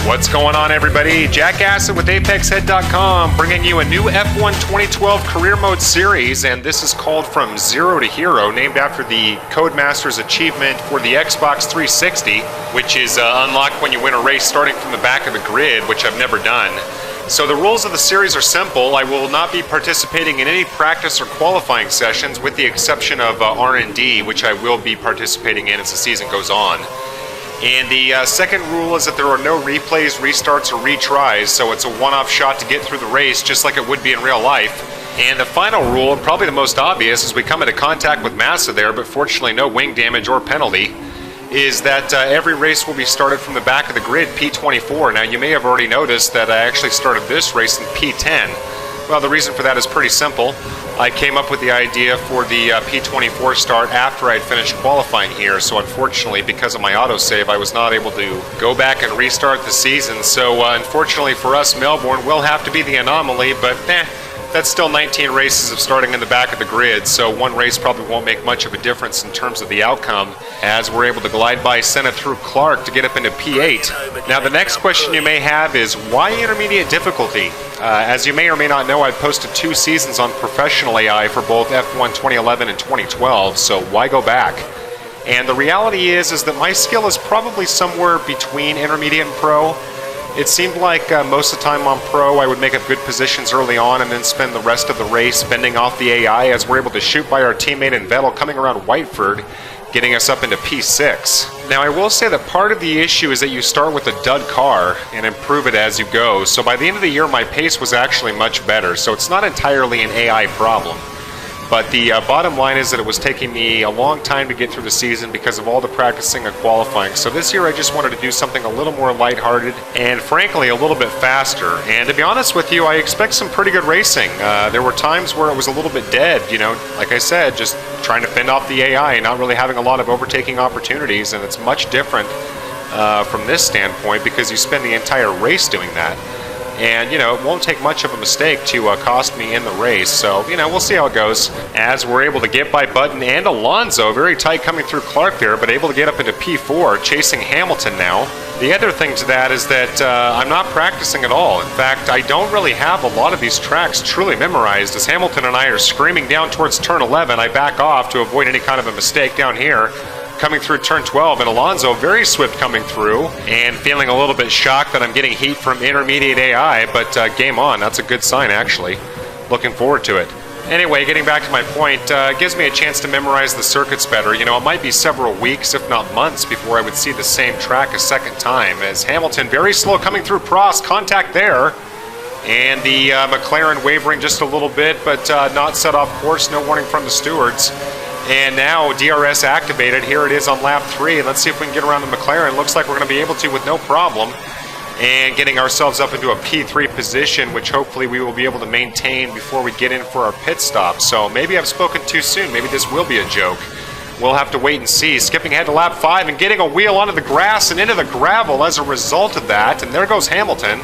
What's going on, everybody? Jack Acid with ApexHead.com, bringing you a new F1 2012 Career Mode series, and this is called From Zero to Hero, named after the Codemaster's achievement for the Xbox 360, which is unlocked when you win a race starting from the back of the grid, which I've never done. So the rules of the series are simple. I will not be participating in any practice or qualifying sessions, with the exception of R&D, which I will be participating in as the season goes on. And the second rule is that there are no replays, restarts, or retries, so it's a one-off shot to get through the race, just like it would be in real life. And the final rule, and probably the most obvious, as we come into contact with Massa there, but fortunately no wing damage or penalty, is that every race will be started from the back of the grid, P24. Now, you may have already noticed that I actually started this race in P10. Well, the reason for that is pretty simple. I came up with the idea for the P24 start after I'd finished qualifying here, so unfortunately, because of my autosave, I was not able to go back and restart the season. So unfortunately for us, Melbourne will have to be the anomaly, but that's still 19 races of starting in the back of the grid, so one race probably won't make much of a difference in terms of the outcome, as we're able to glide by Senna through Clark to get up into P8. Now, the next question you may have is, why intermediate difficulty? As you may or may not know, I posted 2 seasons on professional AI for both F1 2011 and 2012, so why go back? And the reality is that my skill is probably somewhere between intermediate and pro. It seemed like most of the time on pro, I would make up good positions early on and then spend the rest of the race fending off the AI, as we're able to shoot by our teammate in Vettel coming around Whiteford, getting us up into P6. Now, I will say that part of the issue is that you start with a dud car and improve it as you go. So by the end of the year, my pace was actually much better. So it's not entirely an AI problem. But the bottom line is that it was taking me a long time to get through the season because of all the practicing and qualifying. So this year I just wanted to do something a little more lighthearted and frankly a little bit faster. And to be honest with you, I expect some pretty good racing. There were times where it was a little bit dead, you know, like I said, just trying to fend off the AI, not really having a lot of overtaking opportunities, and it's much different from this standpoint because you spend the entire race doing that. And, you know, it won't take much of a mistake to cost me in the race. So, you know, we'll see how it goes. As we're able to get by Button and Alonso, very tight coming through Clark there, but able to get up into P4, chasing Hamilton now. The other thing to that is that I'm not practicing at all. In fact, I don't really have a lot of these tracks truly memorized. As Hamilton and I are screaming down towards turn 11, I back off to avoid any kind of a mistake down here. Coming through turn 12, and Alonso very swift coming through, and feeling a little bit shocked that I'm getting heat from intermediate AI, but game on. That's a good sign, actually. Looking forward to it. Anyway, getting back to my point, it gives me a chance to memorize the circuits better. You know, it might be several weeks, if not months, before I would see the same track a second time, as Hamilton very slow coming through Prost, contact there, and the McLaren wavering just a little bit, but not set off course, no warning from the stewards. And now DRS activated. Here it is on lap 3. Let's see if we can get around the McLaren. Looks like we're going to be able to with no problem. And getting ourselves up into a P3 position, which hopefully we will be able to maintain before we get in for our pit stop. So maybe I've spoken too soon. Maybe this will be a joke. We'll have to wait and see. Skipping ahead to lap 5 and getting a wheel onto the grass and into the gravel as a result of that. And there goes Hamilton.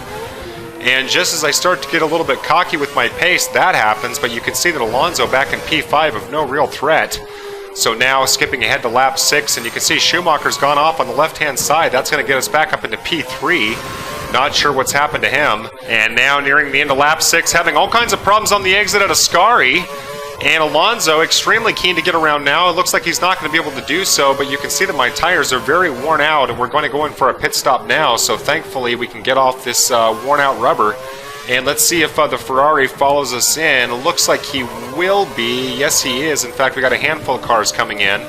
And just as I start to get a little bit cocky with my pace, that happens, but you can see that Alonso back in P5 of no real threat. So now skipping ahead to lap 6, and you can see Schumacher's gone off on the left-hand side. That's going to get us back up into P3. Not sure what's happened to him. And now nearing the end of lap 6, having all kinds of problems on the exit at Ascari. And Alonso extremely keen to get around now. It looks like he's not going to be able to do so, but you can see that my tires are very worn out, and we're going to go in for a pit stop now. So thankfully we can get off this worn out rubber. And let's see if the Ferrari follows us in. It looks like he will be. Yes, he is. In fact, we got a handful of cars coming in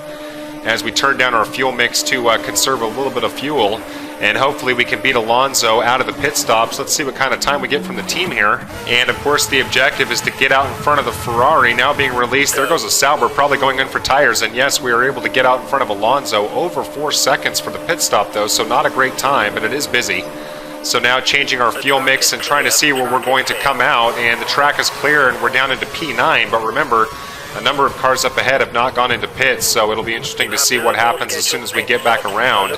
as we turn down our fuel mix to conserve a little bit of fuel. And hopefully we can beat Alonso out of the pit stops. Let's see what kind of time we get from the team here. And of course the objective is to get out in front of the Ferrari. Now being released, there goes a Sauber probably going in for tires. And yes, we are able to get out in front of Alonso. Over 4 seconds for the pit stop though, so not a great time, but it is busy. So now changing our fuel mix and trying to see where we're going to come out. And the track is clear and we're down into P9. But remember, a number of cars up ahead have not gone into pits, so it'll be interesting to see what happens as soon as we get back around.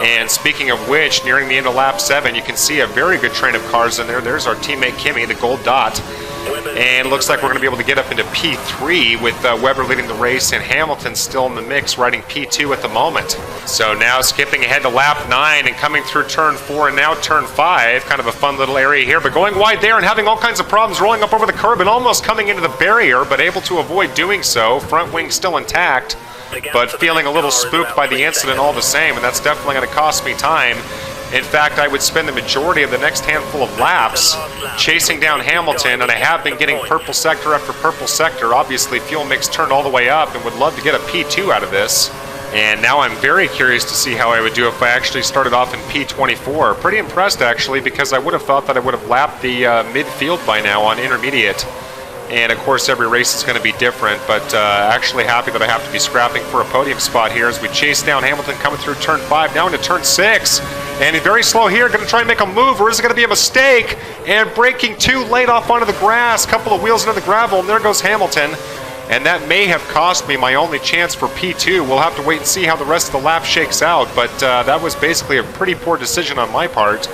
And speaking of which, nearing the end of lap 7, you can see a very good train of cars in there. There's our teammate Kimi, the gold dot. And it looks like we're going to be able to get up into P3 with Webber leading the race and Hamilton still in the mix, riding P2 at the moment. So now skipping ahead to lap 9 and coming through turn 4 and now turn 5. Kind of a fun little area here, but going wide there and having all kinds of problems rolling up over the curb and almost coming into the barrier, but able to avoid doing so. Front wing still intact, but feeling a little spooked by the incident all the same, and that's definitely going to cost me time. In fact, I would spend the majority of the next handful of laps chasing down Hamilton, and I have been getting purple sector after purple sector. Obviously, fuel mix turned all the way up and would love to get a P2 out of this. And now I'm very curious to see how I would do if I actually started off in P24. Pretty impressed, actually, because I would have thought that I would have lapped the midfield by now on intermediate. And of course, every race is going to be different, but actually happy that I have to be scrapping for a podium spot here as we chase down Hamilton coming through turn 5, now into turn 6. And he's very slow here, going to try and make a move, or is it going to be a mistake? And braking too late off onto the grass, couple of wheels into the gravel, and there goes Hamilton. And that may have cost me my only chance for P2. We'll have to wait and see how the rest of the lap shakes out, but that was basically a pretty poor decision on my part.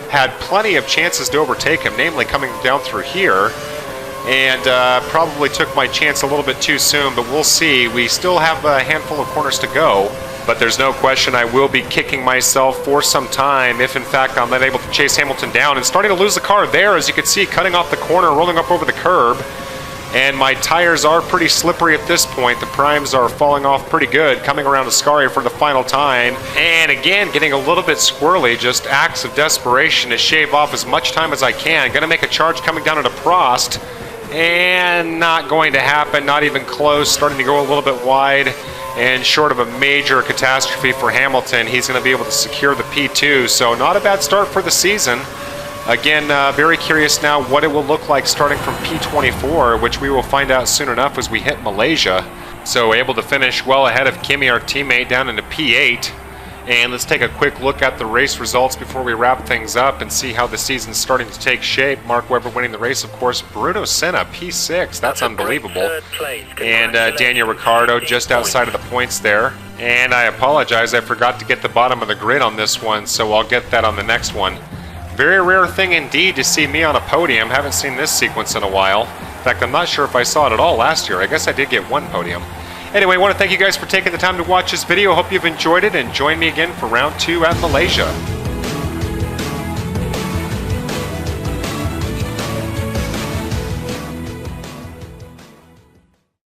Had plenty of chances to overtake him, namely coming down through here. And probably took my chance a little bit too soon, but we'll see. We still have a handful of corners to go, but there's no question I will be kicking myself for some time if in fact I'm not able to chase Hamilton down, and starting to lose the car there, as you can see, cutting off the corner, rolling up over the curb. And my tires are pretty slippery at this point. The primes are falling off pretty good, coming around Ascari for the final time. And again, getting a little bit squirrely, just acts of desperation to shave off as much time as I can. Gonna make a charge coming down into Prost. And not going to happen, not even close, starting to go a little bit wide, and short of a major catastrophe for Hamilton, he's going to be able to secure the P2, so not a bad start for the season. Again, very curious now what it will look like starting from P24, which we will find out soon enough as we hit Malaysia. So able to finish well ahead of Kimi, our teammate, down into P8. And let's take a quick look at the race results before we wrap things up and see how the season's starting to take shape. Mark Webber winning the race, of course. Bruno Senna, P6. That's unbelievable. And Daniel Ricciardo just outside of the points there. And I apologize, I forgot to get the bottom of the grid on this one, so I'll get that on the next one. Very rare thing indeed to see me on a podium. Haven't seen this sequence in a while. In fact, I'm not sure if I saw it at all last year. I guess I did get one podium. Anyway, I want to thank you guys for taking the time to watch this video. Hope you've enjoyed it, and join me again for round 2 at Malaysia.